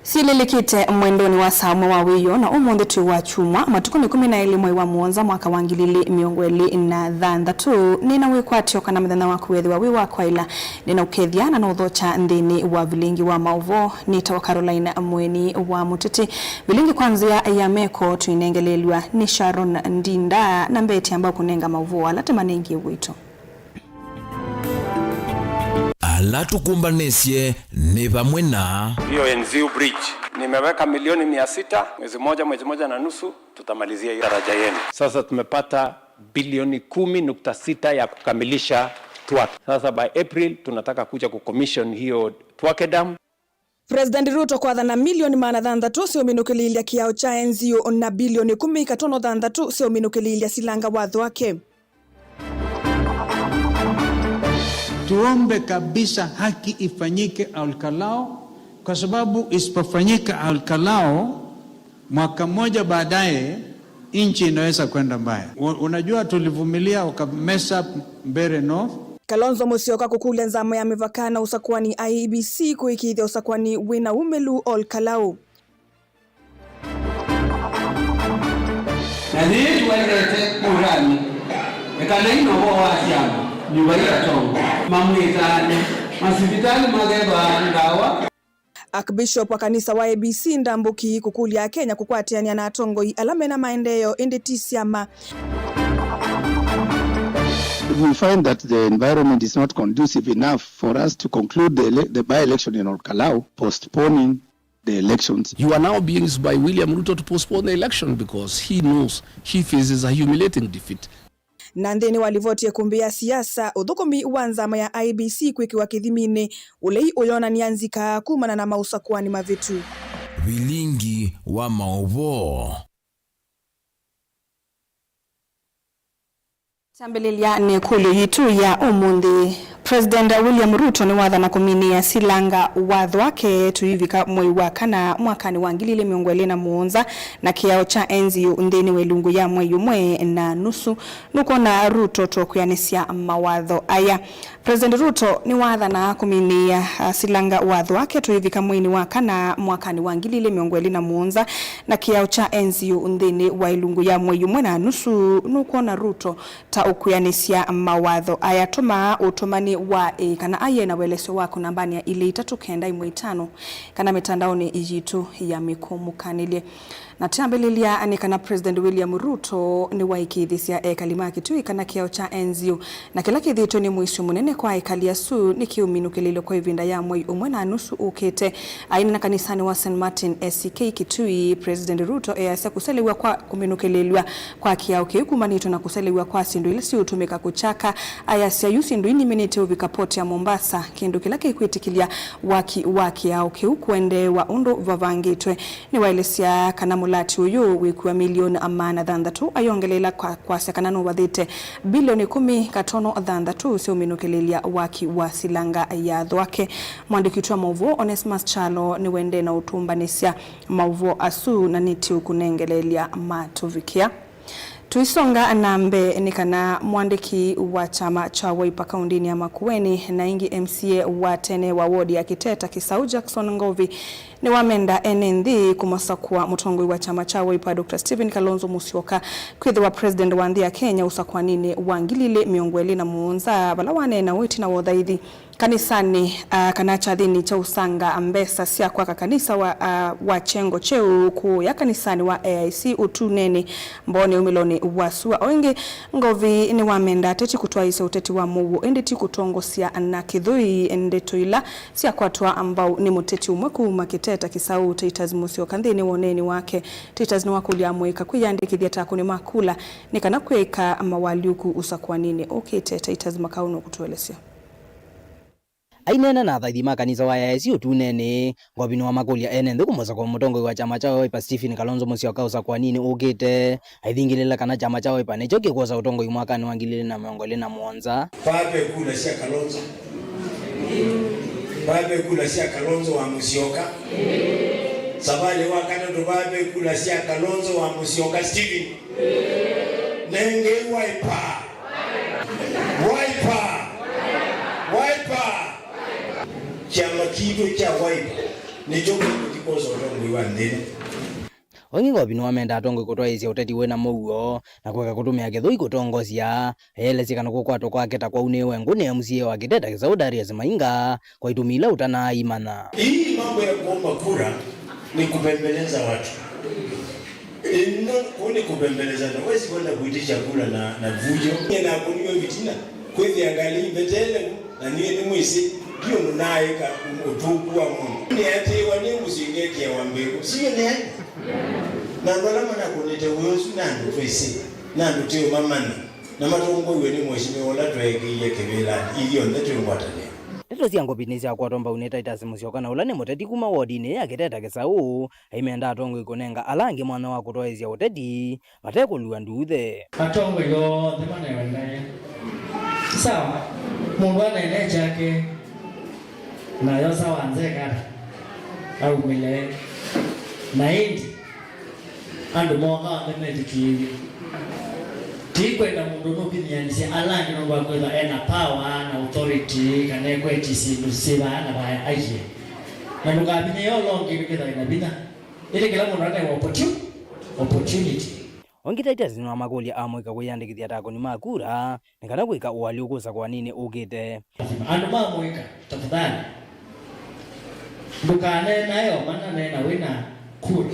Silelikite mwendoni wa samwa wa wiyo na umunde tu wa chumwa matuko ni 12 wa muonza mwaka wa 2023 nina wikwatio kana mithana wa kuwethi wa wiwa kwa ila nina ukethiana na uthocha ndini wa vilingi wa mauvo nita wa Carolina mweni wa mutiti vilingi kwanzia ya meko tuinengelelwa ni Sharon Ndinda na mbeti ambao kunenga mauvo wala temanengi wito Alatukumbanesie ni pamwe na hiyo NZU Bridge. Nimeweka milioni 600 mwezi moja na nusu tutamalizia hiyo daraja yenu. Sasa tumepata bilioni 10.6 ya kukamilisha Thwake. Sasa by April tunataka kuja kucommission hiyo Thwake Dam. President Ruto kwa dhana milioni 600 sio minukililia kiao cha NZU na bilioni 10 sio minukililia silanga wadho wake. Tuombe kabisa haki ifanyike Olkalou, kwa sababu isipofanyika Olkalou mwaka mmoja baadaye nchi inaweza kwenda mbaya. Unajua tulivumilia ukamesa Mbeere North. Kalonzo Musyoka kukulia nzamo ya mivakana usakwani IEBC kuikithia usakwani wina umelu Olkalou. Na ni tuwelete kurani ekaleino wa siamo ni waira tongo mamwitani masibitali mageba ndawa. Archbishop wa kanisa wa IEBC Ndambuki kukulia Kenya kukwatiania na atongo alame na maendeleo indetisiama. We find that the environment is not conducive enough for us to conclude the by-election in Olkalou, postponing the elections. You are now being used by William Ruto to postpone the election because he knows he faces a humiliating defeat. Nandeni walivotie kumbia siasa udhukumi uanzama ya IEBC kwikiwa kithimine ulei uyona nianzika kumana na mausakuani mavitu. vilingi wa mauvo. Tambelelia ni kulu yitu ya umundi. President William Ruto ni watha na kuminia silanga wadho wake tuivika mwei wa kana mwakani wa 2024 na kiao cha NZU ndeni welungu ya mwei umwe na nusu nuko na Ruto tokuyanisia mawadho aya. President Ruto ni watha na kuminia silanga wadho wake tuivika mwei wa kana mwakani wa 2024 na kiao cha NZU ndeni welungu ya mwei umwe na nusu nuko na Ruto ukuyanisia mawadho aya tuma utumani wa kana aye na weleso wako nambani ya ile 395 kana mitandaoni ijitu ya mikumukanile na tambelelia anikana President William Ruto ni waikithisia kalima kitu kana kiao cha NZU na kila kithito ni mwisho munene kwa ekalia su ni kiuminukililo kwa ivinda ya mwei umwe na nusu ukete aina na kanisani wa St. Martin SCK Kitui. President Ruto asa kuselewa kwa kuminukililwa kwa kiao kiukumanito na kuselewa kwa sindu ile si utumika kuchaka ayasa yusindu ini minute uvikapoti ya Mombasa kindu kila kikwitikilia waki au kiukuende wa undo vavangitwe ni wailesia kana mulati uyu wikuwa milioni 600 ayongelela kwa sekanano wathite bilioni 10.3 sio minukililia waki wa silanga ya dhwake. Mwandiki wa mauvo Onesmus Chalo ni wende na utumbanisia mauvo asu na niti ukunengelelia matuvikia. Tuisonga nambe nikana mwandiki wa chama cha Wiper kaundini ya Makueni na ingi MCA wa tene wa wodi ya Kiteta Kisau Jackson Ngovi ni wamenda NND kumasakua mutongoi wa chama cha Wiper Dr. Stephen Kalonzo Musyoka kwithe wa president wa nthi ya Kenya usakwanini wangilile miongweli na muonza balawane na witi na wothaithi kanisani kana chathini cha usanga ambesa sia kwa kanisa wa chengo cheu ku ya kanisani wa AIC utuneni mbone umiloni wasua oinge Ngovi ni wamenda teti kutwaisa uteti wa muwo endeti kutongosia na kithui endetoila sia kwatwa ambao ni muteti umweku makiteta Kisau Titus Musyoka nthini woneni wake Titus ni wakulia mweka kuyandikithia takuni makula nikana kweka mawaliuku usakwanini okete Titus makauno kutuelesea ainena na thaithi makanisa wa AIC utunene Ngovi wa makulia NND kumosa kwa mutongo wa chama cha Wiper Stephen Kalonzo Musyoka usakwanini ukite aithingilila kana chama cha Wiper nicho kikosa utongo mwaka ni wa 2024 Babe kula sia Kalonzo Babe kula sia Kalonzo wa Musyoka Sabale wakana ndo babe kula sia Kalonzo wa Musyoka Stephen Nenge Wiper Wiper chama kido cha Wiper ni chomo kikoso utongo iwandini Ongi ngobino amenda atongo kutwaisia uteti wena mouo na kweka kutumia githoi kutongosia elezekana kukwatwa kwake ta kwaunewe ngune MCA wa Giteta Kisaudari Mainga kwa itumila utana imana. Hii mambo ya kuomba kura ni kupembeleza watu. Kuni kupembeleza na wezi kwenda kuitisha kura na vujo. Na kuniwe vitina kwethi angali mbetele na niye ni mwisi hiyo munaika utuku wa Mungu. Ni ati wani musingeki ya wambegu. Siyo ni haya. Na ndolama na kunite uyosu nandu twisi. Nandu tiyo mamani. Na matongo iwe ni mweshime wala tuweke iye kebela. Iyo ndetu mwatane. Leto siya ngopinisi akwatomba uneta Titus Musyoka na ulane moteti kuma wodine ya Giteta Kisau aimenda atongo ikonenga alange mwana wa kutoezia uteti mateko luwa nduthe. Atongo yo thimane wendaya. Sawa, mundu anene chake na yo sawa nzeka au mile na hindi andu moha thimetikiwi tikwenda mundu nukinyanisia alangi no gwakwetha ena power na authority kana ekwetisi lusiba na baya aje na ndugabine yo longi biketha ina bina ile kila mundu ana opportunity. Ongita Titus no amagolia amwika kwiyandikithia takoni makura nikana gwika uwali ukusa kwa nini ugite andu mamwika tafadhali ndukane nayo mana nena wina kura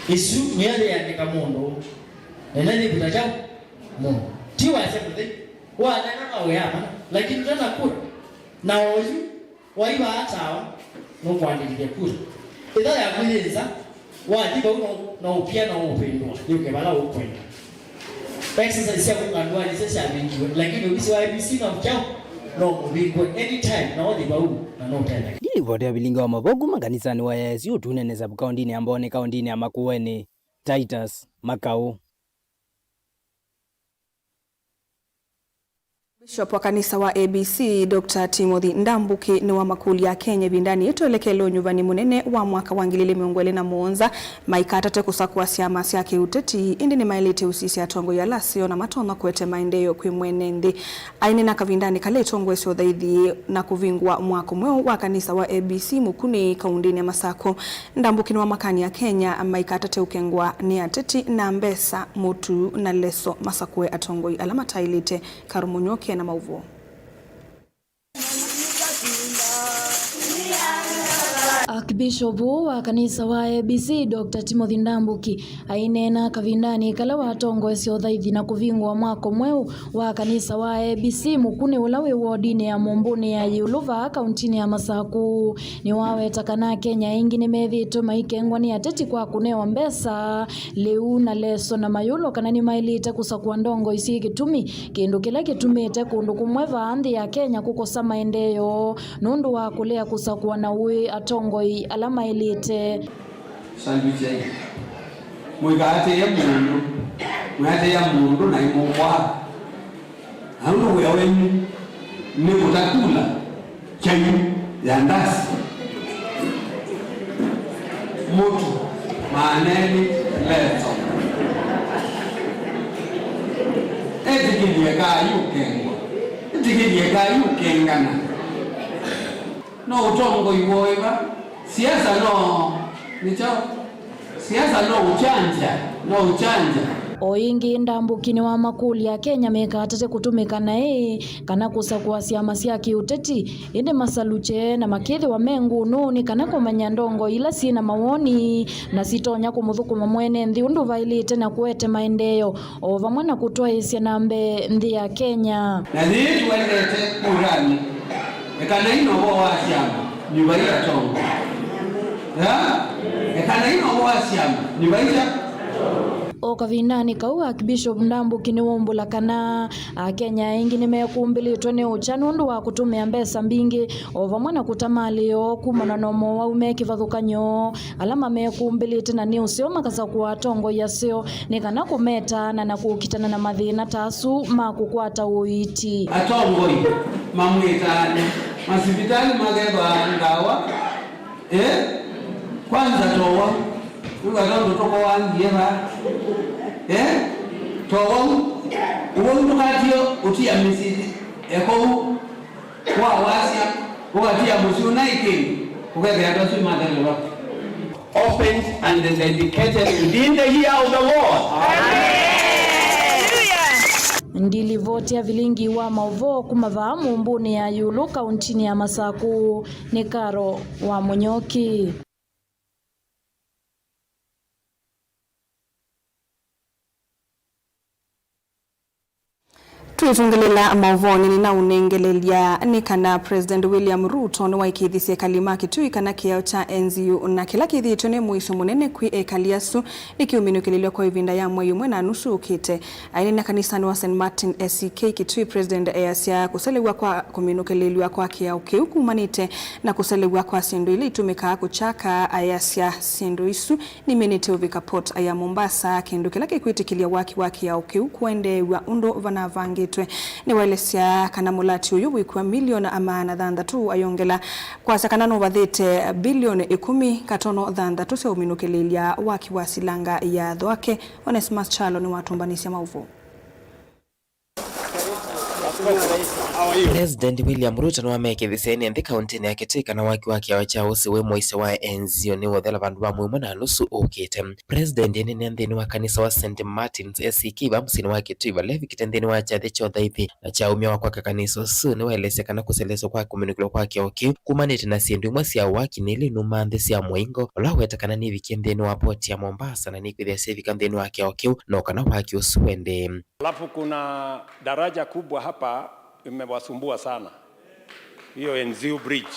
isu miale yandika mundu nene butachao mundu tiwa sebuthi wa nena awe hapa lakini tena kura na oyu waiba hata no kwandikithia kura idara ya kuiza wajiba na upia na upendwa yuke bala ukwenda exercise ya kungandwa ni sasa mingi lakini ubisi wa IBC na mchao no mubingwe anytime na wadi bau na no tena dili vote abilinga wa mabogu manganisani wa YSU tuneneza kaundini ambone kaundini ya Makueni Titus Makau. Bishop wa kanisa wa ABC Dr. Timothy Ndambuki ni wa makuli ya Kenya bindani yetu elekelo nyuvani munene wa mwaka wangilile miongwele na muonza maikatate kusakua siama siake uteti indi ni mailete usisi ya tongo ya lasio na matona kuete maendeyo kwi mwenendi aini na kavindani kale tongo esio dhaidhi na kuvingwa mwako mweo wa kanisa wa ABC mukuni kaundini ya Masako. Ndambuki ni wa makani ya Kenya maikatate ukengwa ni ateti na mbesa mutu na leso Masakwe atongo alamata ilite Karumunyoke na mauvo. Archbishop wa kanisa wa ABC Dr. Timothy Ndambuki ainena kavindani kala watongo esio dhaithi na kuvingwa mwako mweu wa kanisa wa ABC mukune ulawe wodine ya Mombuni ya Yuluva kauntini ya Masaku ni wawe takana Kenya ingi ni mevito maikengwa ni ateti kwa kunewa mbesa leu na leso na mayulo kanani mailite kusakuwa ndongo isi kitumi kindu kila kitumite kundu kumweva andi ya Kenya kukosa maendeyo nundu wa kulea kusakuwa na ui atongo alama ilite sanduche mwigate ya mundu na imokwa hauno wewe ni utakula chayu ya ndasi moto maneni leto etikilieka yukengana no utongo iwoiva siasa no uchanja oingi Ndambuki ni wa makuli ya Kenya mekatate kutumika nae kana kusakuwa siama siaki uteti inde masaluche na makithi wa mengu nuni kana kumanya ndongo ila sina mawoni na sitonya kumuthukuma mwene nthi undu vailite na kuete maendeyo ova mwana kutoa isia nambe nthi ya Kenya na thitu walete kurani ekana ino wa siama nyumba ya tongo ekana ino wa siama nyumba ya okavinani kau Archbishop Ndambuki ni wombula kana Kenya ingi nimekumbilitwe ni uchanu ndu wa kutumia mbesa mbingi ova mwana kutamalio kumana nomo wa umeki vathukanyo alama mekumbilite na ni usio makasa kwa tongo yasio ni kana kumeta na kukitana na mathina tasu makukwata uiti atongo mamwitane masipitali mageba ndawa kwanza towa ndo toko wangie ba towa uwo tukatio utia misidi eko kwa wasia ukatia musiuna ikeni Opened and dedicated within the year of the Lord. Ndilivotia vilingi wa mauvo kumavaa mumbuni ya yulu kauntini ya Masaku ni Karo wa Munyoki. Tuitungelela mauvoni ni na unengelelia ni kana President William Ruto ni waikithisia kalima kitui kana kiao cha NZU na kila kithito ni muiso munene kwi ekaliasu nikiuminukililio kwa ivinda ya mwayu mwena nusu ukite aini na kanisani wa St. Martin SCK kitui President Easia kuselewa kwa kuminukililio kwa kiao kiuku manite na kuselewa kwa sindu ili itumika kuchaka Easia sindu isu ni minite uvika port aya Mombasa kindu kila kikwitikilia waki ya kiuku ende wa undo vanavangi ni waelesia kana mulati uyu wikuwa milioni amana thandatu ayongela kwa sakanano vathite bilioni 10 katono thandatu se uminukililia waki wa silanga ya thwake. Onesmus Chalo ni watumbanisia mauvu. President William Ruto no amekithisieni nthi kauntini ya Kitui kana waki awacha usi we moise wa NZU ni wothela vandu va mwimo na nusu ukite. President ni nthini wa kanisa wa St. Martin's SCK vamsini wa Kitui valevi kitenthini wa chathi cho thaithi na cha umia wa kwa kanisa su ni waelesya kana kuseleso kwa kuminukilo kwa kioki kumanite na sindu imwe sia waki nili numa nthi sia mwingo ola wetakana ni viki nthini wa port ya Mombasa na ni kwithia sevika nthini wa kioki no kana waki usu wende. Alafu kuna daraja kubwa hapa imewasumbua sana, hiyo NZU Bridge.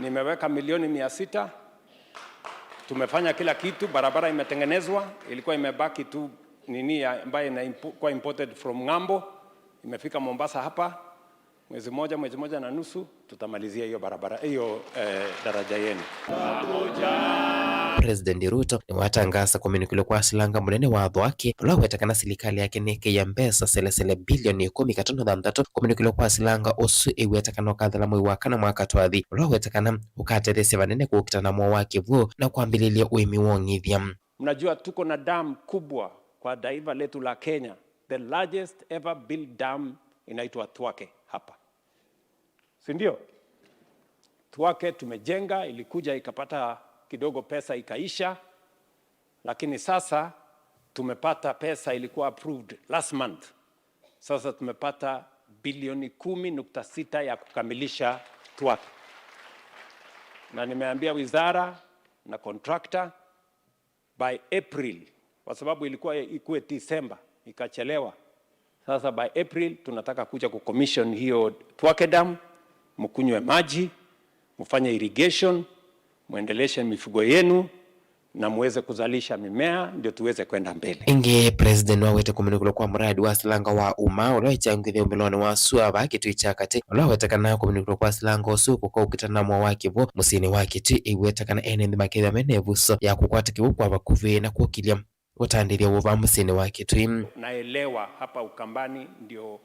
Nimeweka milioni 600, tumefanya kila kitu, barabara imetengenezwa, ilikuwa imebaki tu nini ambayo inakuwa imported from ng'ambo, imefika Mombasa hapa, mwezi moja na nusu tutamalizia hiyo barabara, hiyo daraja yenu. President Ruto ni watangaza kuminukilo kwa silanga munene wa thwake ola wetakana serikali yake neke ya mbesa selesele bilioni 10 katono thandatu kuminukilo kwa silanga usu iwetakana kathala mwi wa kana mwaka twathi ola wetakana ukatethesia vanene kuukitana mwa wake vuo na kuambililia uimi wongithia. Mnajua tuko na dam kubwa kwa taifa letu la Kenya, the largest ever built dam inaitwa Thwake hapa, si ndio? Thwake tumejenga, ilikuja ikapata kidogo pesa ikaisha, lakini sasa tumepata pesa, ilikuwa approved last month. Sasa tumepata bilioni 10.6 ya kukamilisha Thwake, na nimeambia wizara na contractor by April, kwa sababu ilikuwa ikuwe December ikachelewa. Sasa by April tunataka kuja kucommission hiyo Thwake dam, mkunywe maji, mfanye irrigation, muendeleshe mifugo yenu na muweze kuzalisha mimea ndio tuweze kwenda mbele. Inge President wawete kuminukilo kwa mradi wa silanga wa uma olwechangithia umiloni wa suava Kitui chakati olwawetakana kuminukilo kwa silanga usuku kwa ukitana mwa wake vo musini wa Kitui iwetakana enendi makithia menevuso ya kukwata kiwu kwa vakuvi na kukilia utandiria uva musini wa Kitui. Naelewa hapa Ukambani ndio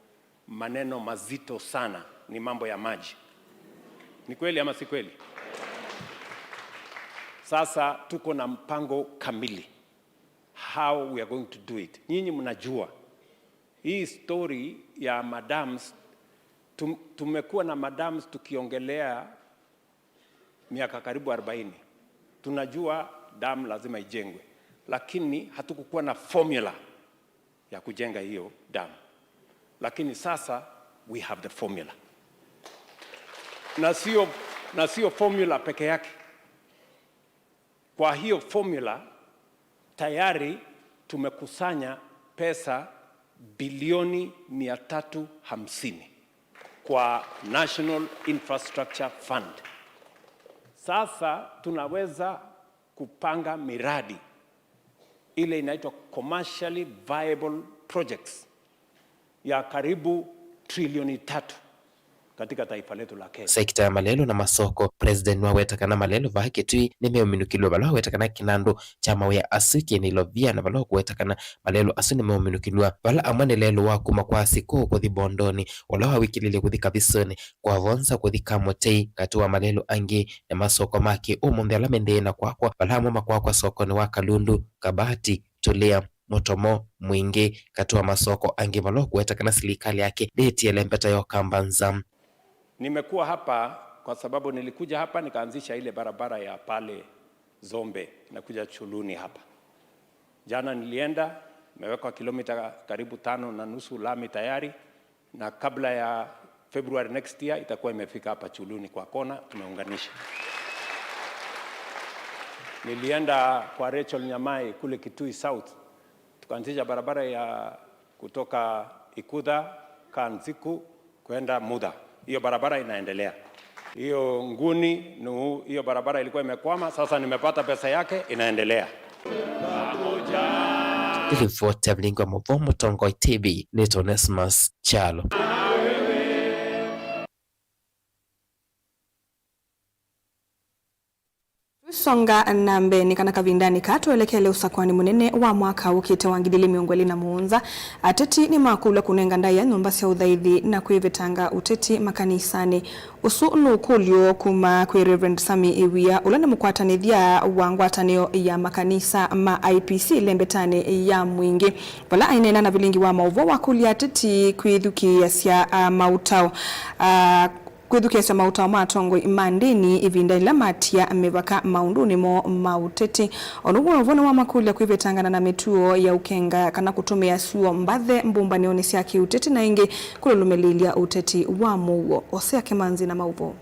maneno mazito sana ni mambo ya maji. Ni kweli ama si kweli? Sasa tuko na mpango kamili how we are going to do it. Nyinyi mnajua hii story ya madams, tumekuwa na madams tukiongelea miaka karibu 40. Tunajua dam lazima ijengwe, lakini hatukukuwa na formula ya kujenga hiyo dam. Lakini sasa we have the formula. Na sio formula peke yake. Kwa hiyo formula tayari tumekusanya pesa bilioni 350 kwa National Infrastructure Fund. Sasa tunaweza kupanga miradi ile inaitwa commercially viable projects ya karibu trilioni 3 katika taifa letu la Kenya. Sekta ya malelo na masoko President wawetakana malelo va Kitui nimeuminukilwa balo wetakana kinando chama ya asiki ni lovia na balo kuwetakana malelo asu nimeuminukilwa bala amane lelo wakuma kwa siku kuthi bondoni wala wikilile kuthi kabisoni kwa vonza kuthi kamotei katua malelo angi na masoko maki umonde alamende na kwakwa bala mama kwakwa soko ni wakalundu kabati tulea Motomo mwingi katua masoko angi balo kuwetakana serikali yake deti ya lempeta yo kambanza. Nimekuwa hapa kwa sababu nilikuja hapa nikaanzisha ile barabara ya pale Zombe inakuja Chuluni hapa. Jana nilienda, imewekwa kilomita karibu 5.5 lami tayari, na kabla ya February next year itakuwa imefika hapa Chuluni kwa kona, tumeunganisha. Nilienda kwa Rachel Nyamai kule Kitui South, tukaanzisha barabara ya kutoka Ikudha Kanziku kwenda Muda. Hiyo barabara inaendelea. Hiyo Nguni, hiyo barabara ilikuwa imekwama, sasa nimepata pesa yake, inaendelea. Ripoti ya Mlingo wa Muvomo Tongoi TV ni Onesmus Chalo. Songa nambe ni kana kavindani katuelekele usakwani munene wa mwaka ukite wangidili miongweli na muunza ateti ni makula kunenga ndaya nyumba sia udhaithi na kuivetanga uteti makanisani usu nukulio kuma kwe Reverend Sami Iwia ulane mukwatanithia wa ngwatanio ya makanisa ma IPC lembetane ya mwingi wala ainena na vilingi wa mauvo wakulia ateti kuidhukia sia mautao kwithukesa mautao matongo imandini ivinda ila matia amevaka maunduni mo mauteti onuguo vona wa makulia kwivetangana na mituo ya ukenga kana kutumia suo mbathe mbumba neoni sia kiuteti na ingi kululumelilia uteti wa muo Osea Kemanzi na mauvo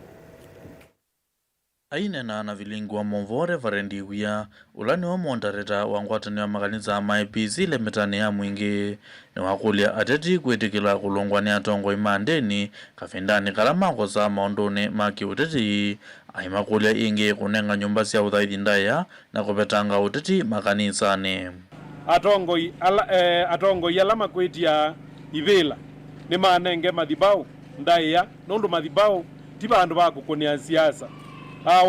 ainena na vilingu wa Muvo Reverend Iwia ulani wa mondareta wa ngwatanio ya makanisa ma IPC lembetane ya mwingi ni wakulia ateti kwetikila kulongwani atongo imandeni kafindani kalamako za maondoni maki uteti aimakulia ingi kunenga nyumba sia udhaithi ndaya na kupetanga uteti makanisani. Atongo yalama kwetia ivela ni manenge madhibau ndaya nondu madhibau tiba andu bakukonia siasa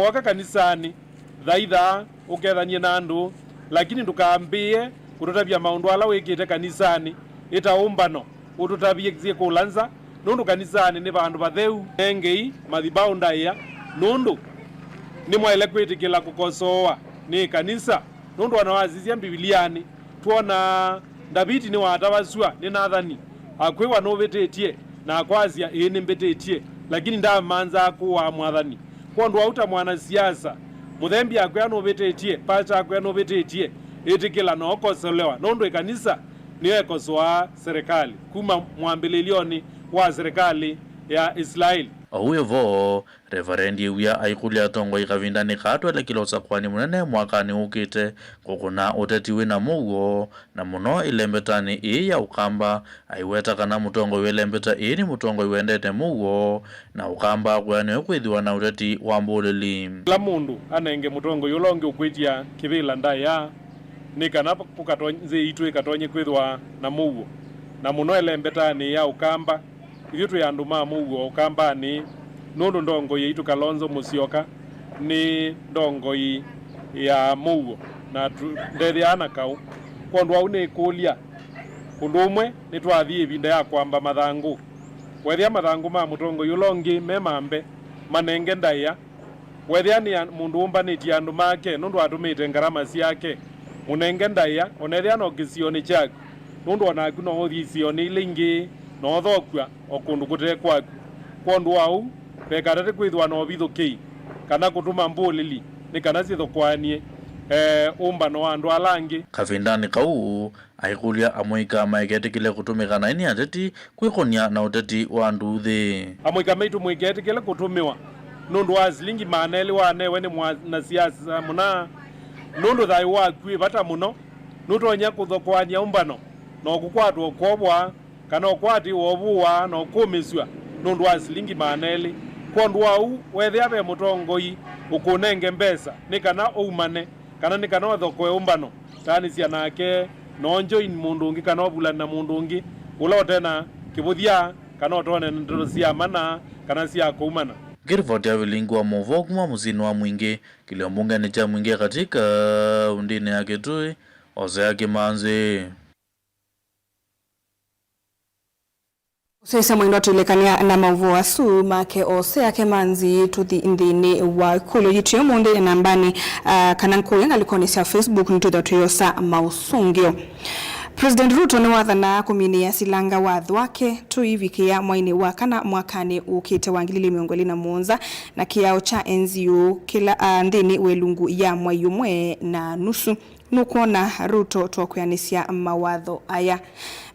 waka kanisani thaitha ukethanie na andu lakini ndukaambie kututabia maundu ala wikite kanisani itaumbano ututabie zie kulanza nundu kanisani ni bandu batheu engei mathibau ndaya nundu ni mwaile kwitikila kukosoa ni kanisa nundu wanawazizia Bibiliani tuona Davidi ni watawasua ni Nathani akwiwa no betetie na akwazia ni mbetetie lakini ndamanza kuwa mwathani kondu auta mwana siasa muthembi akwe no betetie pacha akwe no betetie itikila no kosolewa nondo ikanisa niyo ekosoa serikali kuma mwambililioni wa serikali ya Israeli. Huyo vo Reverend Iwia aikulia tongo ikavindani katwele kila usakwani munene mwakani ukite kukuna utetiwe na mugo na muno ilembetani iya ukamba aiweta kana mutongo ilembeta ini mutongo iwendete mugo na ukamba kwani kwithiwa na uteti wa mbulili. La mundu anenge mutongo yulonge ukwitia kivila ndaya ni kana kukatonze itwe katonye kwithiwa na mugo na muno ilembetani ya ukamba yitu ya nduma mugo ukamba ni nundu ndongo yitu Kalonzo Musyoka ni ndongo ya mugo na ndethiana kau kondu au ni kulia undumwe ni twathie vinda ya kwamba mathangu wethia mathangu ma mutongo yulongi memambe manenge ndaya wethia ni mundu umbaniti andu make nundu atumite ngarama ciake munenge ndaya onethia no kisioni chake nundu onaku no uthisioni lingi no thokwa okundu kutekwa kondu au pekatete kwithwa no bithuki kana kutuma mbulili ni kana cithokwanie umbano wa andu alangi kavindani kau aikulia amoika maegetikile kutumika na ini ateti kwikonia na uteti wa nduthi amoika maitu mwegetikile kutumiwa nundu wa zilingi maneli wa newe ni mwana siasa muna nundu thai wa kwi bata muno nutonya kuthokwania umbano no kukwatwo kwobwa kana okwati wobuwa no kumiswa nundu wa zilingi maneli kondu au wethia be mutongoi ukunenge mbesa ni kana oumane kana ni kana thoko umbano tani cia nake no join mundu ungi kana obulana na mundu ungi ulote na kibuthia kana otone ndo cia mana kana cia kuumana. Girivoti ya vilingu wa Muvo kuma muzini wa mwingi kiliombunga ni cha mwingi katika undine ya Kitui Osea Kemanzi. Sasa mwendo tulekania na mauvo asu make Osea Kemanzi tuthi indini wa kulo yitu munde nambani kananko yenga likonisha Facebook nituda tuyosa mausungio. President Ruto ni wathana kuminia silanga watho wake tuivikia mwaini wa kana mwakani ukite wa 2027 na kiao cha NZO kila ndini welungu ya mwayumwe na nusu nukuona Ruto twakuyanisia mawatho aya.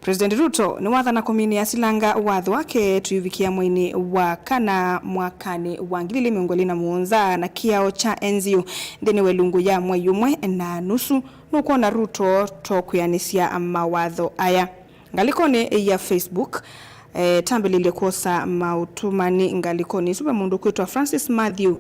President Ruto ni wathana kuminia silanga watho wake tuivikia mwaini wa kana mwakani wa 2027 na kiao cha NZO ndini welungu ya mwayumwe na nusu nukuona Ruto twakuyanisia mawatho aya. Ngalikoni ya Facebook tambelile kosa mautumani ngalikoni super mundu kwitwa Francis Matthew.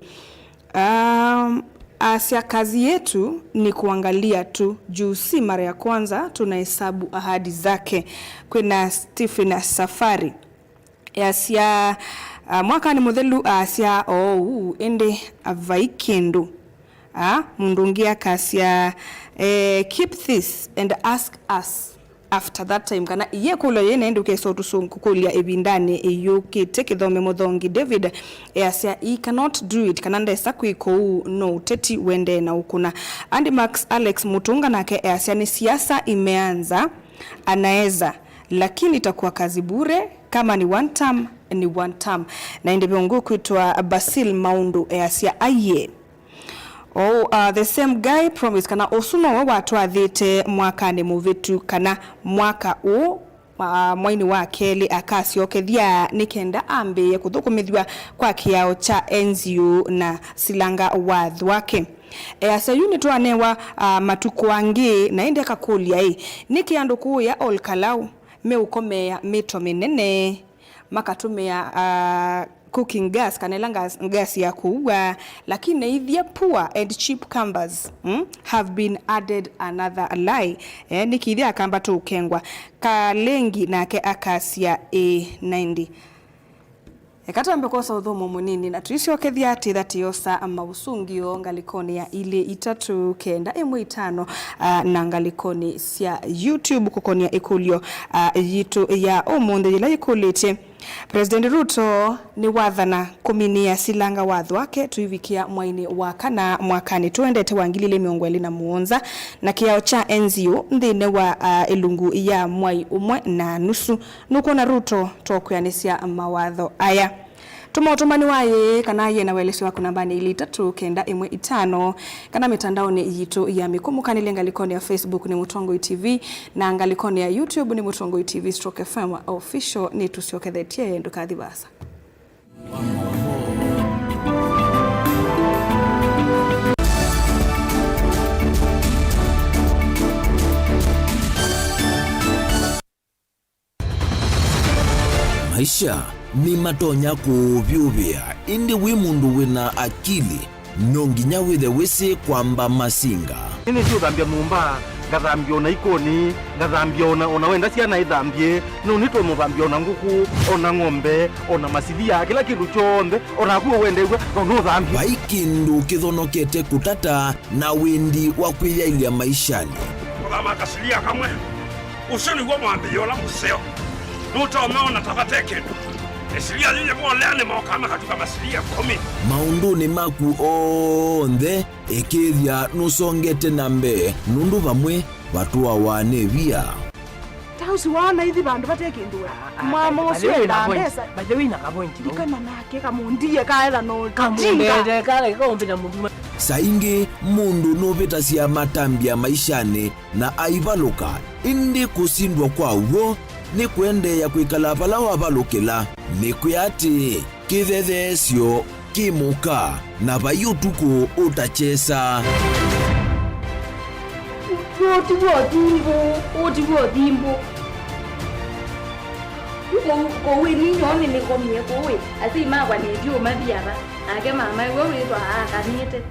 Asia kazi yetu ni kuangalia tu juu si mara ya kwanza tunahesabu ahadi zake. Kwena Stephen Safari Asia mwaka ni modelu Asia ende avaikendo mundungia kasia keep this and ask us after that time kana iye kulo yene nduke sotu sunkukulia ebindane yuki take thome modongi David Asia he cannot do it kananda sakwiko no teti wende na ukuna Andy Max Alex Mutunga nake Asia ni siasa imeanza anaeza lakini itakuwa kazi bure kama ni one term ni one term na inde biongo kuitwa Basil Maundu Asia aye. The same guy promise kana osuno wa watu athite mwaka ni muvitu kana mwaka mwaini wa keli akasio kethia nikenda ambe kuthukumithwa kwa kiao cha NZO na silanga watho wake. Asa unit wanewa matuko wangi na inde kakulia niki andu kuya olkalau meukomea mito minene makatumia cooking gas kanelanga gas ya kuua lakini ithia poor and cheap cambers have been added another lie nikithia kamba tu ukengwa kalengi nake akasia A90 ekatambe kosa udhomo munini na tuisio kethia ati that yosa mausungio ngalikoni ya ile itatu kenda M5 na ngalikoni sia YouTube kukonia ikulio yitu ya omunde ila ikulite. President Ruto ni wathana kuminia silanga watho wake tuivikia mwaini wa kana mwakani tuendete wa 2027 na kiao cha NZO ndine wa ilungu ya mwai umwe na nusu nukuona Ruto twakuyanisia mawatho aya. Tumaotumani waye kana ye na welesi wako nambani ili 3-9-1-5 kana mitandaoni yitu ya mikumuka nilenga likoni ya Facebook ni Mutongoi TV na ngalikoni ya YouTube ni Mutongoi TV /FM official ni tusiokethetie ndukathi basa. Maisha ni matonya kuvyuvia indi wi mundu wina akili nonginya withe wisi kwamba masinga ini sio thambia mumba ngathambia ona ikoni ngathambia ona wenda ciana ithambie no nito muthambia ona nguku ona ng'ombe ona masivia kila kindu chombe ona kuo wende igwe no thambia vaikindu kithonokete kutata na windi wa kwiyailia maishani kama kasilia kamwe usoni gwa mwambio la museo nuta umeona tafateke esilia linye kwa lene maokama katika masilia 10 maunduni maku onthe ekithia nusongete nambe nundu vamwe vatua wanevia tausi wana hithi bandu batekindua mama oswe na pesa bajewina ka point ikana nake kamundia kaela no kamundede kale kaombenya mundu saingi mundu novita cia matambia maishani na aivaluka indi kusindwa kwa uo ni kuendeya kwikala pala wavalukila ni kuyati kithethesyo kimuka na vayutuku utachesa otiwo timbo kowe ninyoni nikomie kowe asi magwa nedio mathiava ake mama iwe witwa akanite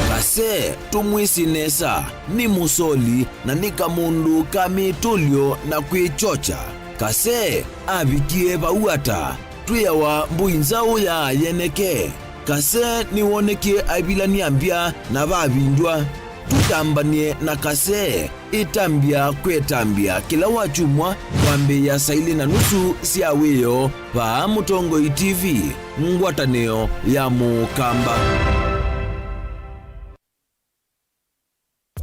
kase tumwisinesa ni musoli na nika mundu kamitulio na kwichocha kase avikie vauata tuyawa mbuinzao ya yeneke kase niwonekie avilaniambia na vavindwa tutambanie na kase itambia kwetambia kila wachumwa wambe ya saili na nusu siawiyo va Mutongoi TV ngwataneo ya mukamba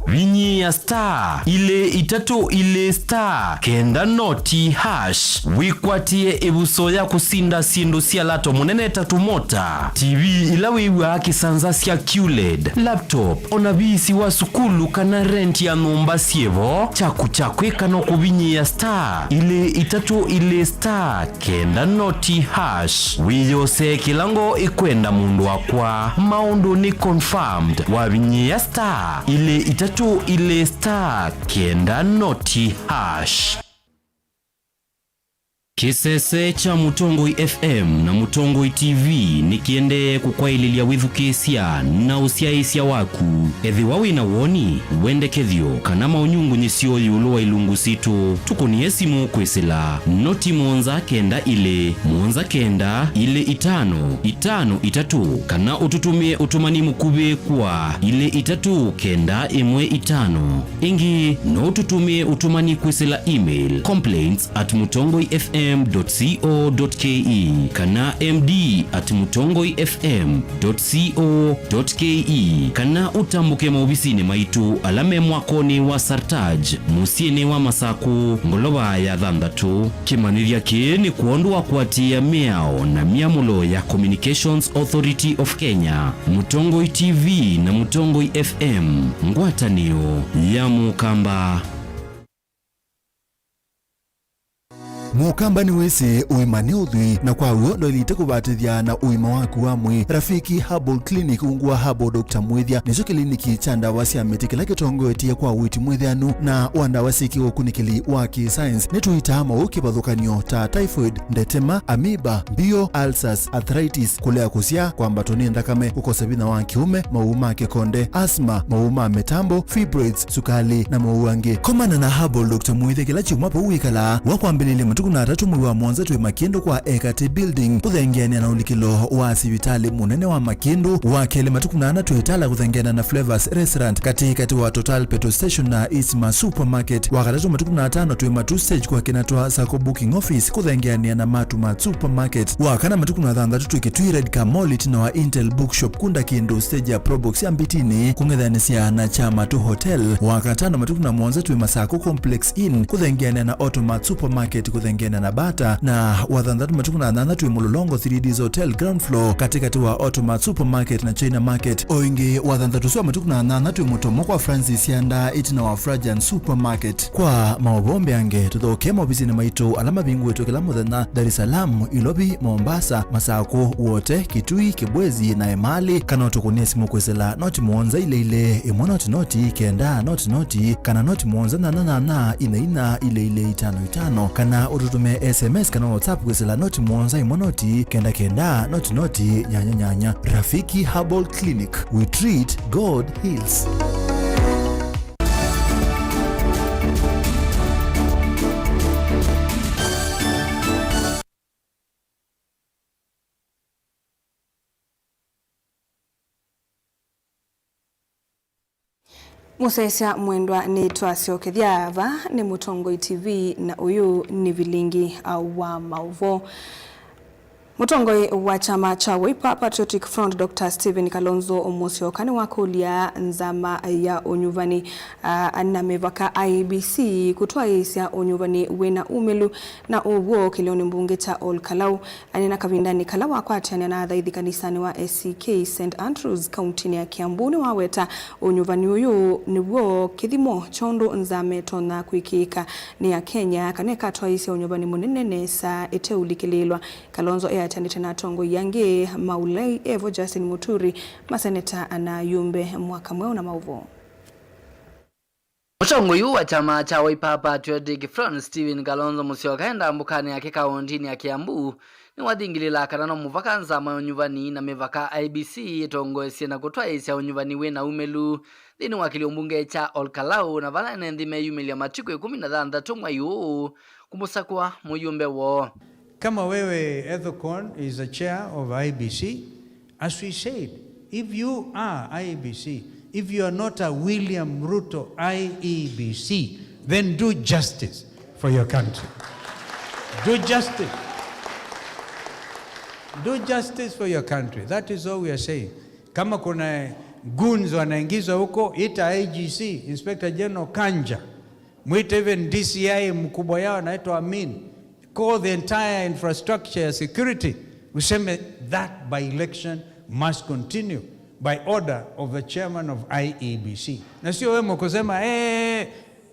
Vinyi kuvinyia star ile itatu ile star kenda noti hash wikwatie ebuso ya kusinda sindu sia lato munene tatu mota TV ilawiwa kisanza sia QLED laptop onabisi wa sukulu kana rent ya numba sievo chaku kano kuvinyia star ile itatu ile star kenda noti hash wiyose kilango ikwenda mundu wakwa maundu ni confirmed wavinyia star ile itatu ile star kenda noti hash. Kisese cha Mutongoi FM na Mutongoi TV nikiende kukwaililia withukesia na usiaisia waku ethi wawina woni wende kethio kana maunyungu nyisio yulo wa ilungu situ tukoni simu kwesila noti monza kenda ile itano itatu kana ututumie utumani mukube kwa ile itatu kenda imwe itano ingi no ututumie utumani kwesila email complaints@mutongoifm .co.ke kana md@mutongoifm.co.ke kana utambuke maobisini maitu alame mwakoni wa Sartaj musiene wa Masaku ngoloba ya thandatu kimanithia ni kuondwa kwatia miao na miamulo ya Communications Authority of Kenya. Mutongoi TV na Mutongoi FM ngwatanio ya Mukamba. Mukamba ni wese uimane udhui na kwa uo nolite kubatithia na uima waku wamwe. Rafiki Herbal Clinic ungua Herbal Dr. Mwithia nicho kliniki cha ndawa cia miti kila kitongoetie kwa witi mwithianu na wandawa siki ukunikili wa ki-science nituita mauki bathukanio ta typhoid, ndetema, amoeba, bio, ulcers, arthritis, kulea kusia kwa mbatoni ndakame, ukosa bina wa kiume, mauma kikonde, asthma, mauma metambo, fibroids, sukali na mauange. Komana na Herbal Dr. Mwithia kila chumapo uikala wakwambilile tukuna tatu mwi wa mwanza tuwe Makindu kwa Ekati Building kuthengeania na ulikilo wa sivitali munene wa Makindu wa kele matukunana tuetala kuthengeania na Flavors Restaurant katikati wa Total Petrol Station na Isma Supermarket wakatatu matukuna tano tuwe Matu Stage kwa kinatoa Sako Booking Office kuthengeania na Matuma Supermarket wakana matukuna thandatu tuwe Red Kamolit na wa Intel Bookshop kunda Kindu stage ya Probox ya Mbitini kungethanisia na Chamatu Hotel wakatano matukuna mwanza tuwe Masako Complex Inn kuthengeania na Automat Supermarket kuthengeana na Bata na wathandatu matukuna nana tuwe Mulolongo 3Ds Hotel ground floor katikati wa Automat Supermarket na China Market oingi wathandatu suwa matukuna nana tuwe Mutomo kwa Francis Yanda itina wa Frajan Supermarket kwa maobombe ange tuthoke mobizini maitu alama bingu wetu kila muthenya Dar es Salaam, Ilobi, Mombasa, Masako wote Kitui, Kibwezi na Emali kana tukunie simu kwesela noti muonza ile imwa noti kenda noti kana noti muonza na ina ile 55 kana ututume SMS kana WhatsApp kwesela noti muonza imwa noti kenda noti nyanya. Rafiki Herbal Clinic, we treat, God heals. Musaisia mwendwa ni twasio kethiava ni Mutongoi TV na uyu ni vilingi wa mauvo. Mutongoi wa chama cha Wiper Patriotic Front Dr. Stephen Kalonzo Musyoka kani wakulia nzama ya unyuvani na mevaka IBC kutoa isia unyuvani wena umelu na uwo kilioni mbunge cha Ol Kalou anena kavindani Kalawa kwa atiania na dhaithi kanisani wa SCK St. Andrews County ya Kiambu ni waweta unyuvani uyu ni wo kithimo chondo nzame tona kuikika ni ya Kenya kaneka toa isia unyuvani munene nesa ete ulikililwa. Kalonzo atandite na tongo yange Maulai Evo Justin Muturi maseneta ana yumbe mwaka mweo na mauvo. Mutongoi wa chama cha Wiper Patriotic Front Stephen Kalonzo Musyoka enda mbukani ya kaunti ya Kiambu ni wathingilila kana muvaka nzama unyuvani na mevaka IBC tongoesie na kutwa isia unyuvani wena umelu thini wakili umbunge cha Ol Kalou na vala nendhime yumilia matiku 16 mwayu kumusakwa muyumbe wo. Kama wewe Ethocon is a chair of IBC, as we said, if you are IBC, if you are not a William Ruto IEBC, then do justice for your country. Do justice. Do justice for your country. That is all we are saying. Kama kuna goons wanaingizwa huko. Ita IGC, Inspector General Kanja, mwite even DCI mkubwa yao anaitwa Amin, call the entire infrastructure ya security, useme that by election must continue by order of the chairman of IEBC. Na sio wewe kusema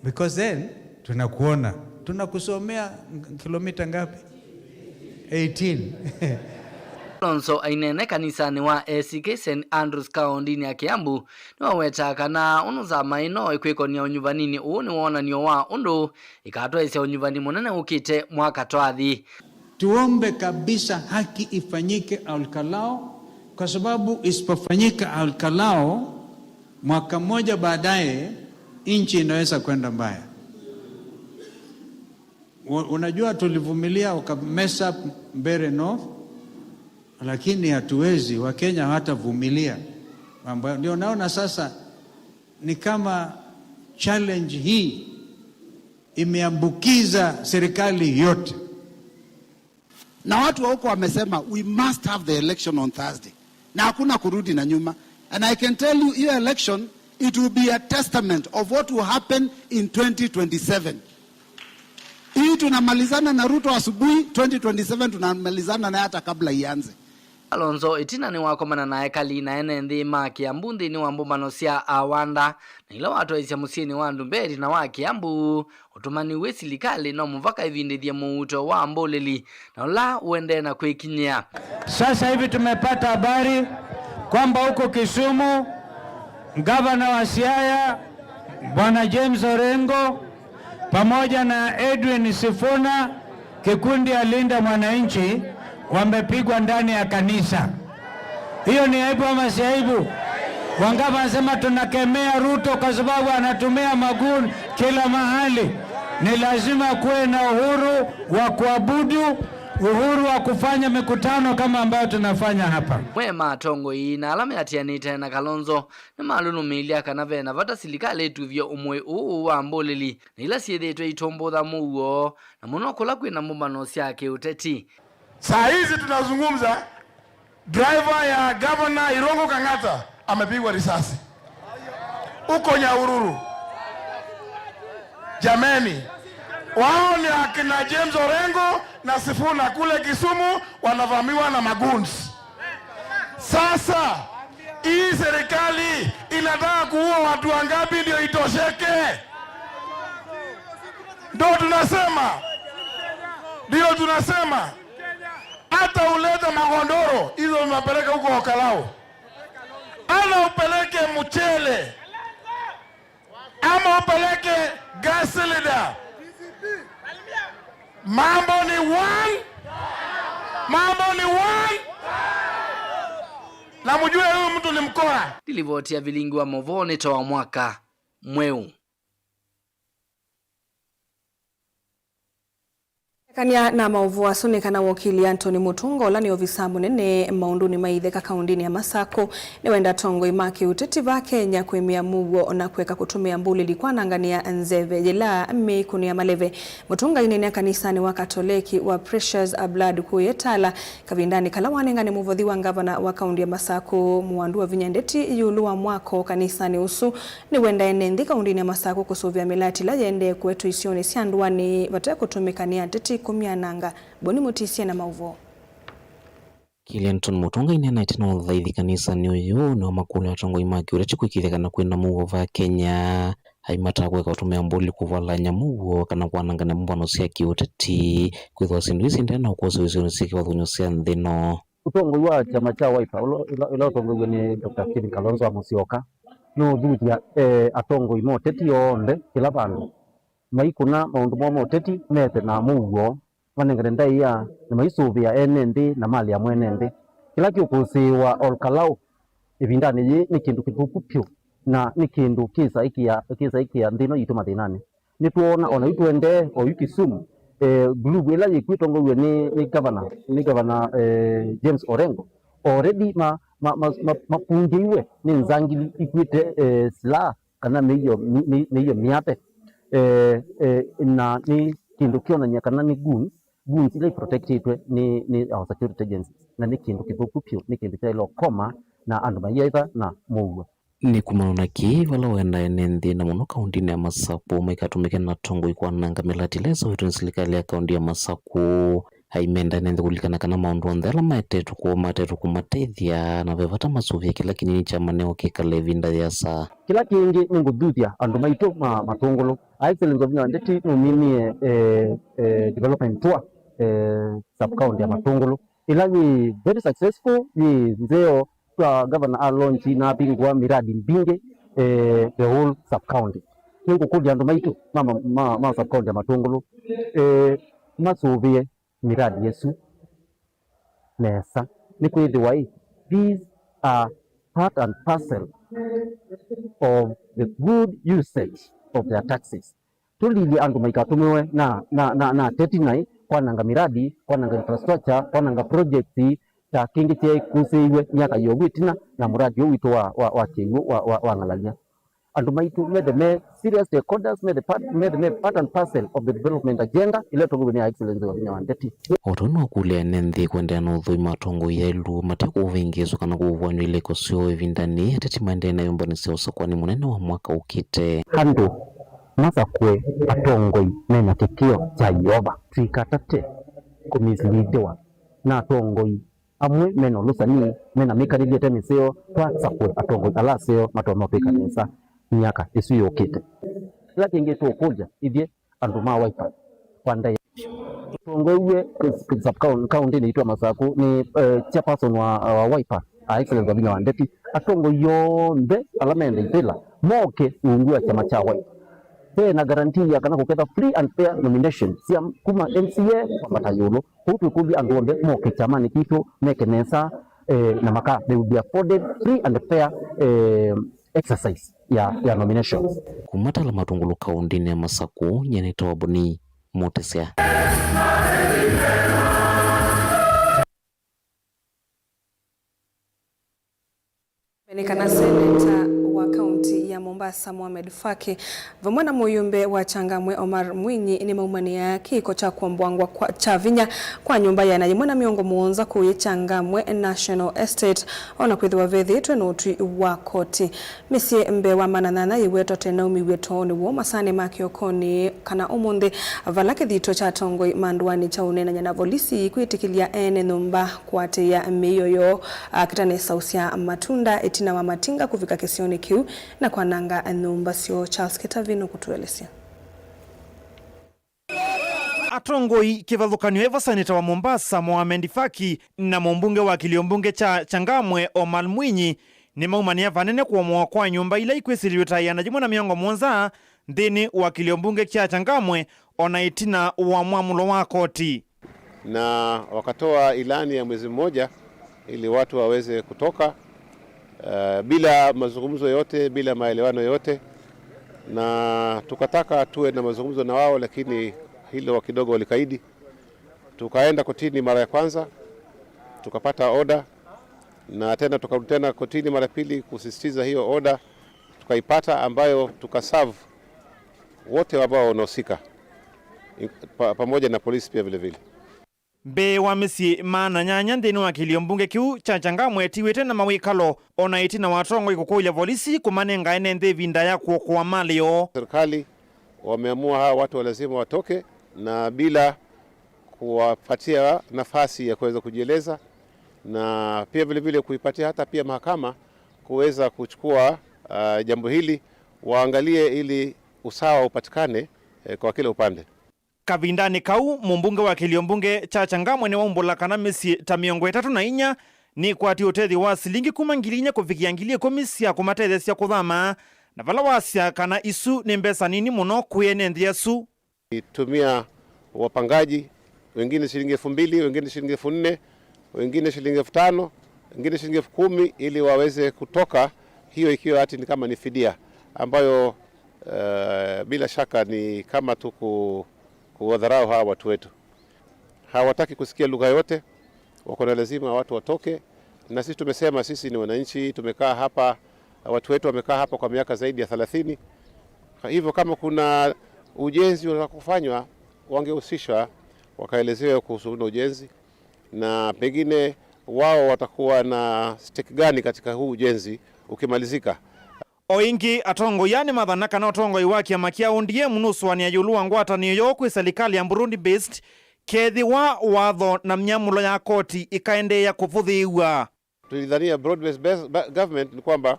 because then tunakuona, tunakusomea kilomita ngapi? 18. Kalonzo ainene kanisani wa ACK St Andrews kaundini ya Kiambu niwawetaka na unuza maino ikwikonia unyuvanini uu ni wonanio wa undu ikatwaisya unyuvani munene ukite mwaka twathi. Tuombe kabisa haki ifanyike Olkalao, kwa sababu isipofanyika Olkalao mwaka mmoja baadaye nchi inaweza kwenda mbaya. Unajua tulivumilia ukamesa Mbeere North, lakini hatuwezi, Wakenya hatavumilia mambo. Ndio naona sasa ni kama challenge hii imeambukiza serikali yote. Na watu wa huko wamesema we must have the election on Thursday, na hakuna kurudi na nyuma. And I can tell you, your election, it will be a testament of what will happen in 2027. Hii tunamalizana na Ruto asubuhi, 2027 tunamalizana na hata kabla ianze. Kalonzo itina ni wakomana na ekali na ene nthima Kiambu nthini wa mbumbano cia awanda na ila watu aisya musini wa Ndumberi na wa Kiambu utumani we silikali no muvaka ivindithia muuto wa mboleli na ula uende na kuikinyia. Sasa hivi tumepata habari kwamba huko Kisumu gavana wa Siaya Bwana James Orengo pamoja na Edwin Sifuna kikundi ya Linda Mwananchi wamepigwa ndani ya kanisa. Hiyo ni aibu ama si aibu? Wangama anasema tunakemea Ruto kwa sababu anatumia maguni kila mahali. Ni lazima kuwe na uhuru wa kuabudu, uhuru wa kufanya mikutano kama ambayo tunafanya hapa. Mwema tongo hii na alama yatianite na Kalonzo ni malunu milia kanave na vata silikali tuvyo umwe uu wa mboleli na ila siedhetwe itombotha muo na munokula kwina mbumbano syake uteti. Saa hizi tunazungumza, driver ya governor Irungu Kang'ata amepigwa risasi uko Nyahururu. Jameni, wao ni akina James Orengo na Sifuna kule Kisumu wanavamiwa na maguns. Sasa hii serikali inataka kuua watu wangapi ndio itosheke? Ndio tunasema hata uleta magondoro hizo unapeleka huko Olkalao, ana upeleke mchele ama upeleke gas cylinder, mambo ni one, na mjue huyu mtu ni mkora. Nilivotia vilingi wa Movone toa mwaka mweu. Kania na mauvu asunikana wakili Anthony Mutunga olani ofisa munene maunduni maitheka kaundini ya Masako ni wenda tongo imaki uteti va Kenya kuimia mugo na kuweka kutumia mbulili kwa nangania nzeve jela mikuni ya maleve. Mutunga inene kanisani wa Katoliki wa Precious Blood kuyetala kavindani kalawane ngani muvodhi wa ngavana wa kaundi ya Masako muandu wa vinyandeti yulu wa mwako kanisani usu ni wenda enendi kaundini ya Masako kusuvia milati la yende kwetu isioni sianduani vataya kutumikania teti kumyananga boni mutisia na mauvo. Anthony Mutunga inena itina uthaithi kanisa ni uyu na makulu atongo imaki urechi kwikithekana kwina mugo va Kenya haimata kweka utumia mbuli kuvala nyamugo kana kwanangana mbano cia kiuteti kwithwa sindu isi ndena ukoso wisioni siki wathunyo cia nthino. Utongo wa chama cha Wiper ila utongo ni Dr. Stephen Kalonzo wa Musyoka no thuthia atongo imoteti yonde kila bandu maikuna maundu mwa moteti mete na mugo wanengere ndaia na maisuvia enendi na mali ya mwenendi kila kiukusi wa Olkalao ivindani ye ni kindu kithukupyo na ni kindu kisa ikia ndino itu mathinani ni tuona ona itwende o Kisumu group ila yikwitongo ni governor James Orengo already mapungiwe ni nzangili ikwite sila kana meyo miate na ni kindu kionanya kana ni goons ile protected ni our security agencies na ni kindu kithuku pio ni kindu cha ilo koma na andu maiyetha na mugo ni kumanona ki vala wenda enenthi na muno kaunti ya Masaku maikatumike na tongo ikwananga milatileza wetu serikali ya kaunti ya Masaku haimenda enenthi kulikana kana maundu onthela matetu kumateithia na vevata masuvia kila kinini cha maneo kikale vinda yasa kila kingi ninguduthia andu maitu matungulu Excellence of Ndeti numini development tour sub county ya Matungulu ila ni very successful ni nzeo kwa governor alonchi na bingwa miradi mbinge the whole sub county ningu kudi andu maitu ma sub county ya Matungulu masuvie miradi yesu nesa ni kwithiwa these are part and parcel of the good usage of their taxes. Tulili andu maikatumiwe na teti nai kwananga miradi, kwananga infrastructure, kwananga projects ta kingi che kusiwe miaka yowitina na muradi yowitu wa chengu wa ngalalia. Andu maitu made the serious stakeholders made the part and parcel of the development agenda ile tongo ni Excellence of Ndeti. Otono kule nenthi kwendea no thui matongo yelu mateko vingizo kana kuvwanyo ile kosio evindani ateti mande na yombani seosa kwani munene wa mwaka ukite hando Masakwe atongoi mena tikio cha Yehova twikatate kumislidewa na atongoi amwe meno lusani mena mikarilie teniseo twasakwe atongoi alaseo matono pekanisa miaka isu yokite lakini ngeto kuja ivye andu ma wiper kwanda atongoi sub county ni itwa Masaku ni chairperson wa wiper Excellence of Ndeti atongoi yonde alamende itela moke ungua chama cha wiper na guarantee ya kana kuketa free and fair nomination sia kuma MCA kwa matayolo hutu kubi andonde moke chamani kitu mekenesa na maka they will be afforded free and fair exercise ya nominations kumatala Matungulu kaunti ya Masaku nyene toboni motesia Benekana seneta wa kaunti ya Mombasa Mohamed Faki vamwe na muyumbe wa Changamwe Omar Mwinyi ni maumania kiko cha kuambwangwa cha vinya kwa nyumba ya na yimwe na miongo muonza kuye Changamwe National Estate ona kwithiwa vethitwe no utwi wa koti misie mbe wa mananana iweto tena umiweto ni wo masane makiokoni kana umundi valake thito cha tongoi manduani cha unena nyana polisi kwitikilia ene numba kwate ya miyoyo kitane sausia matunda etina wa matinga kufika kesioni kiu na kwa nanga numba sio Charles Ketavino kutuelezea. Atongoi kivathukanio eva seneta wa Mombasa Mohamed Faki na mumbunge wa kiliombunge cha Changamwe Omar Mwinyi ni maumania vanene kuomwa kwa nyumba ila ikwesiliweta na jimwe na miongo mwonza ndini wa kiliombunge cha Changamwe ona itina wa mwamulo wa koti na wakatoa ilani ya mwezi mmoja ili watu waweze kutoka bila mazungumzo yote, bila maelewano yote, na tukataka tuwe na mazungumzo na wao, lakini hilo kidogo walikaidi. Tukaenda kotini mara ya kwanza, tukapata order, na tena tukarudi tena kotini mara pili kusisitiza hiyo order, tukaipata ambayo tukaserve wote ambao wanahusika pamoja na polisi pia vile vile. Mbe wa misi maana nyanya ndini wa kiliombunge kiu cha Changamwe tiwete na mawikalo ona itina watongo ikukulia polisi kumanenga enende vinda ya kuokoa mali yo. Serikali wameamua hawa watu lazima watoke na bila kuwapatia nafasi ya kuweza kujieleza, na pia vile vile kuipatia hata pia mahakama kuweza kuchukua jambo hili waangalie ili usawa upatikane kwa kila upande. Kavindani kau mumbunge wa kiliombunge cha Changamwe ni waumbula kana misi ta miongo 34 ni kwati utethi wa silingi kumangilinya kufikiangilie komisia kumatethesia kuthama na vala wasia kana isu ni mbesa nini muno kuyenenthia su. Tumia wapangaji wengine shilingi 2,000, wengine shilingi 4,000, wengine shilingi 5,000, wengine shilingi 10,000 ili waweze kutoka, hiyo ikiwa hati ni kama ni fidia ambayo bila shaka ni kama tu kuwadharau hawa watu wetu. Hawataki kusikia lugha yote, wako na lazima watu watoke, na sisi tumesema sisi ni wananchi, tumekaa hapa, watu wetu wamekaa hapa kwa miaka zaidi ya 30. Hivyo kama kuna ujenzi unataka kufanywa, wangehusishwa wakaelezewa kuhusu ujenzi, na pengine wao watakuwa na stake gani katika huu ujenzi ukimalizika, Oingi atongo yani mathana kana otongo iwakia makia ondie munuswani ya yulua ngwatanio yo kwi serikali ya Burundi based kethi wa watho na mnyamulo ya koti ikaendelea kuvuthiwa. Tulidhania broad based government ni kwamba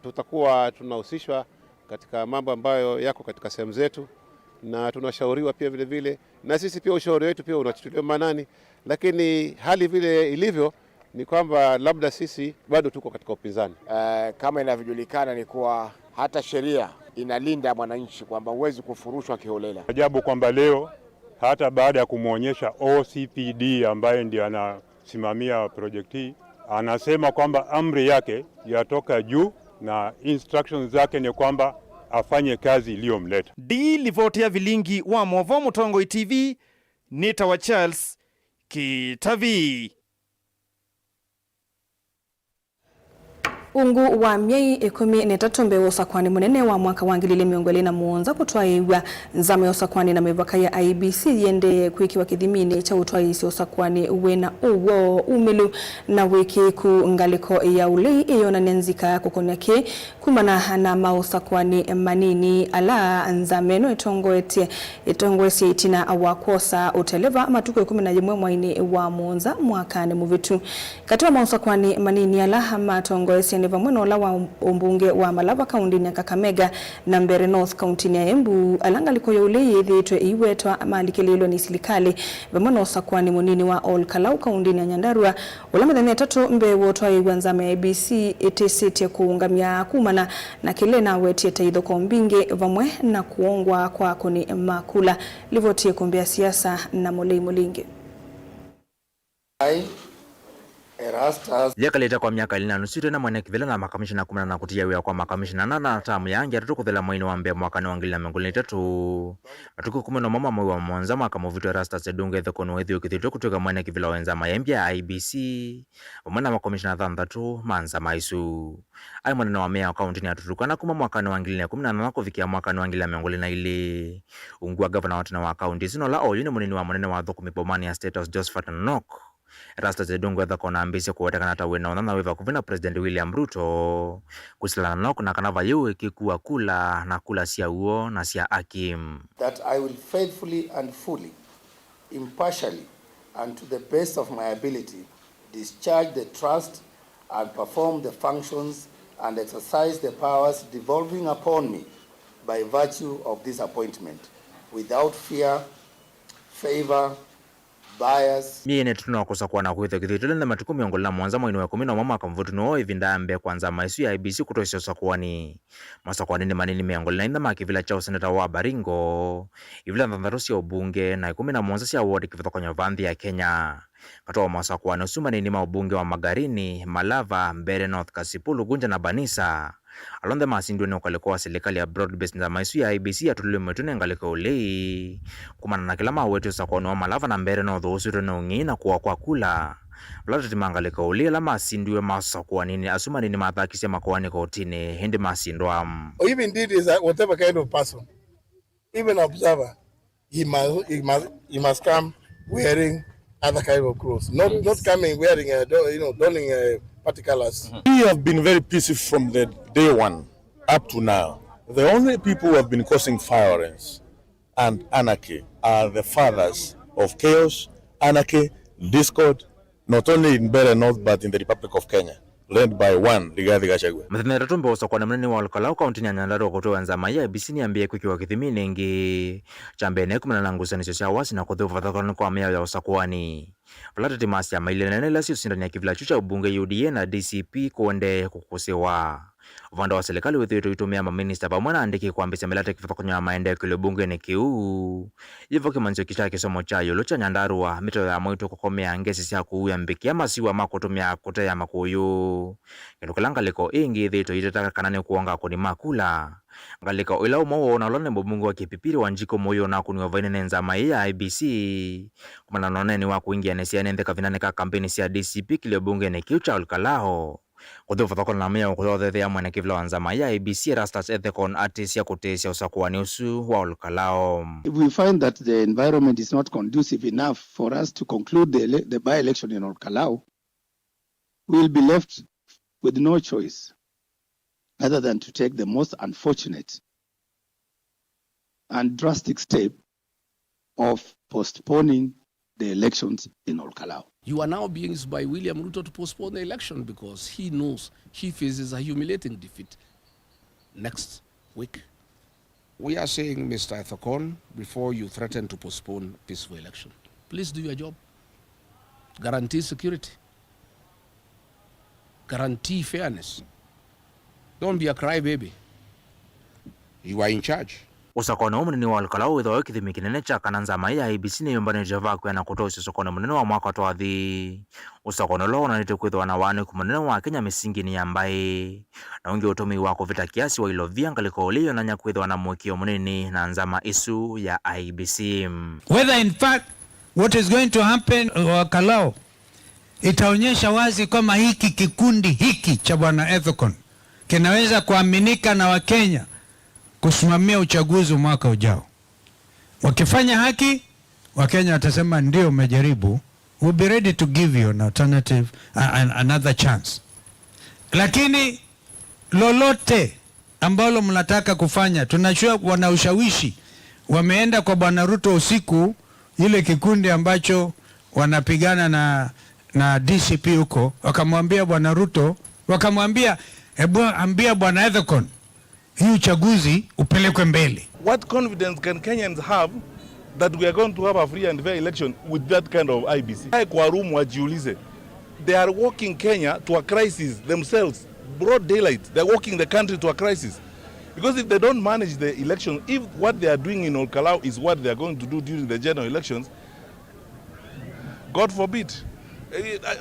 tutakuwa tunahusishwa katika mambo ambayo yako katika sehemu zetu, na tunashauriwa pia vile vile, na sisi pia ushauri wetu pia unachukuliwa maanani, lakini hali vile ilivyo ni kwamba labda sisi bado tuko katika upinzani. Kama inavyojulikana ni kuwa hata sheria inalinda mwananchi kwamba huwezi kufurushwa kiholela. Ajabu kwamba leo hata baada ya kumwonyesha OCPD ambaye ndiye anasimamia project hii, anasema kwamba amri yake yatoka juu na instructions zake ni kwamba afanye kazi iliyomleta. Livotia vilingi wa Movo Mutongo TV, Nita wa Charles Kitavi. Ungu wa miei 13 mbewo usakwani munene wa mwaka wa 2027 kutwaiwa nzame ya usakwani na mivaka ya IEBC yende kuikiwa kithimini cha utwaisi usakwani wena uwo umilu na wiki kungaliko ya ulei iyo na nenzika kukonyake kumana na mausakwani manini ala nzame no itongoesie itina awakosa uteleva matuko 11 mwaini wa muonza mwakani muvitu katiwa mausakwani manini ala matongoesie neva mweno la wa umbunge wa Malava kaunti ya Kakamega na Mbere North kaunti ya Embu alanga likoyo ule thitwe iwetwa maalikelelo ni silikali vamano sakwani munini wa Ol Kalau kaunti ya Nyandarua ulamethania 3 mbewo twaiwa nzame ya IEBC itisitie kuungamia kumana na kile na wetie taitho kwa mbinge vamwe na kuongwa kwa kuni makula livotie kumbia siasa na Molei Mulingi. Yakaleta kwa miaka 4 na mwana kivela na makamishina 10 na kutia wia kwa makamishina na tamu yangi atukuthela mwaini wa Mbeya mwaka ni wa 2023 matuku 10 mama mwe wa Mwanza mwaka movito Erastus Edunge thekono ethio kithito kutoka mwana kivela wenza mayembe ya IEBC mwana makamishina 3 manza maisu ai mwana wa Meya wa kaunti ya Turkana kuma mwaka ni wa 2018 kufikia mwaka ni wa 2022 ungua governor wa tena wa kaunti zino la oyuni munini wa munene wa thoko mipomani ya status Josephat Nok Erastus Edunge thakona ambisi kuwetekana tawena na weva kuvina President William Ruto kusilana Nok na kanava yewe kikuwa kula na kula sia uo na sia akim. That I will faithfully and fully, impartially and to the best of my ability discharge the trust and perform the functions and exercise the powers devolving upon me by virtue of this appointment without fear, favor, bias. Miene tunakosa kuwa na kuitha kithitule na matuku miongola na Mwanza mwini wa 10 mwaka mvutu nuo ivinda mbe kwanza maisu ya IEBC kutoisio sakuwani. Masakuwani ni manini miongola na indama kivila chao seneta wa Baringo ivila ndhandarusi ya ubunge na 11 siya wadi kivita kwenye vandhi ya Kenya. Katoa masakuwani usuma ni nima ubunge wa Magarini, Malava, Mbere North, Kasipulu, Gunja na Banisa alonde masindu ni ukalikuwa serikali ya broad-based na maisu ya IEBC ya tulile mwetune ngaliko ulei kumana na kila mawetu sakwani wa Malava na Mbere North usuru na ungi na kuwa kwa kula Vlada timangaliko ulei ala masindu ya masakuwa nini asuma nini mathakisi ya makuwani kotini hindi masindu wa even did is whatever kind of person, even observer, he must come wearing other kind of clothes, not coming wearing donning party colors. We have been very peaceful from the day one up to now. The only people who have been causing violence and anarchy are the fathers of chaos, anarchy, discord, not only in Mbere North but in the Republic of Kenya, led by one Rigathi Gachagua. Mthene ratumbo usakwa na mnene wa Ol Kalau kaunti ya Nyandarua kutoa nzama ya IEBC ni ambie kukiwa kithimini ngi chambene kumana na ngusanisho cia wasi na kuthiwa vathakano kwa Meya ya usakwani. Vlada timasi ya maile nene lasio sindani ya kivila chucha ubunge UDA na DCP kuende kukusewa. Vanda wa serikali wethiwe itumia maminista pamwana andiki kuambisa melate kifatakonyo ya maende kule bunge ni kiu. Yivo kimanzio kisha kisomo cha yolo cha Nyandarua mito ya mwito kukomea ngesi siya kuuya mbiki ama siwa makutumia kutea makuyu. Kinukulanga liko ingi dhito itetaka kanani kuwanga kuni makula. Ngalika ila umawo na ulone mbungu wa kipipiri wanjiko moyo na kuni wavaine nenza mai ya IEBC. Kumana noneni wa kuingia nesia nendeka vinaneka kampeni siya DCP kile bunge ni kiu cha Ol Kalau. Kudu fatakon na Meya ukudodhe ya mwana kivila wanzama ya IEBC Erastus Ethekon atisi ya kutesi ya usakuwa ni usu wa Ol Kalau. If we find that the environment is not conducive enough for us to conclude the by-election in Ol Kalau, we will be left with no choice rather than to take the most unfortunate and drastic step of postponing the elections in Olkalau. You are now being used by William Ruto to postpone the election because he knows he faces a humiliating defeat next week. We are saying, Mr. Ethekon, before you threaten to postpone peaceful election, please do your job. Guarantee security. Guarantee fairness. Don't be a crybaby. You are in charge. Usakona munene wa Olkalau withoe kithimi kinene cha kana nzama ya IEBC ni yombane java kwena kutoa usakona munene wa mwaka wa thi. Usakona lo unanite kwithwa na wane kumunene wa Kenya misingi ni ambaye na ungi utomi wa kuvita kiasi wa ilovia ngaliko ulio na nyakwithwa na mwekio munene na nzama isu ya IEBC. Whether in fact what is going to happen Olkalau itaonyesha wazi kama hiki kikundi hiki cha Bwana Ethekon kinaweza kuaminika na Wakenya kusimamia uchaguzi mwaka ujao. Wakifanya haki, Wakenya watasema ndio umejaribu, we'll be ready to give you an alternative, another chance. Lakini lolote ambalo mnataka kufanya, tunajua wana ushawishi. Wameenda kwa Bwana Ruto usiku, ile kikundi ambacho wanapigana na DCP huko, wakamwambia Bwana Ruto, wakamwambia hebu ambia Bwana Ethekon hii uchaguzi upelekwe mbele. What confidence can Kenyans have that we are going to have a free and fair election with that kind of IEBC? Kwa room wajiulize. They are walking Kenya to a crisis themselves. Broad daylight. They are walking the country to a crisis. Because if they don't manage the election, if what they are doing in Olkalau is what they are going to do during the general elections, God forbid.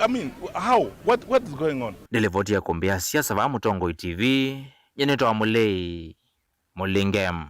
I mean, how? What is going on? Delevoti ya kumbia siasa va Mutongo TV, yenetwa Mulei Mulingem.